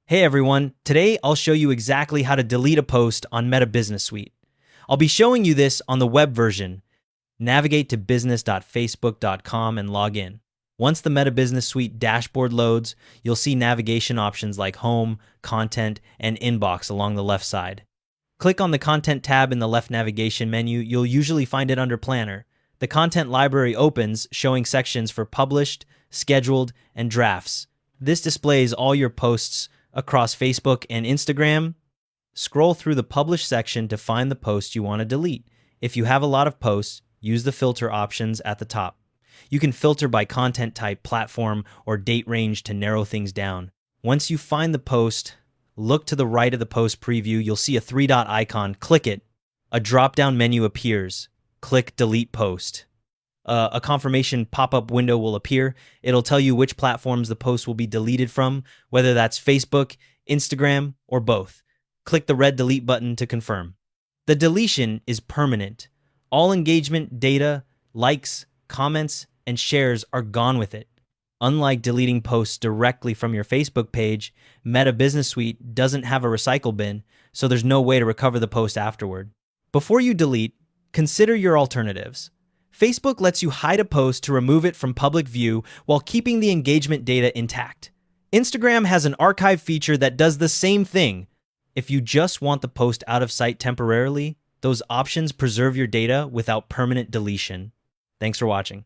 Hey everyone, today I'll show you exactly how to delete a post on Meta Business Suite. I'll be showing you this on the web version. Navigate to business.facebook.com and log in. Once the Meta Business Suite dashboard loads, you'll see navigation options like Home, Content, and Inbox along the left side. Click on the Content tab in the left navigation menu. You'll usually find it under Planner. The Content library opens, showing sections for Published, Scheduled, and Drafts. This displays all your posts across Facebook and Instagram. Scroll through the Publish section to find the post you want to delete. If you have a lot of posts, use the filter options at the top. You can filter by content type, platform, or date range to narrow things down. Once you find the post, look to the right of the post preview. You'll see a three-dot icon. Click it. A drop-down menu appears. Click Delete Post. A confirmation pop-up window will appear. It'll tell you which platforms the post will be deleted from, whether that's Facebook, Instagram, or both. Click the red delete button to confirm. The deletion is permanent. All engagement, data, likes, comments, and shares are gone with it. Unlike deleting posts directly from your Facebook page, Meta Business Suite doesn't have a recycle bin, so there's no way to recover the post afterward. Before you delete, consider your alternatives. Facebook lets you hide a post to remove it from public view while keeping the engagement data intact. Instagram has an archive feature that does the same thing. If you just want the post out of sight temporarily, those options preserve your data without permanent deletion. Thanks for watching.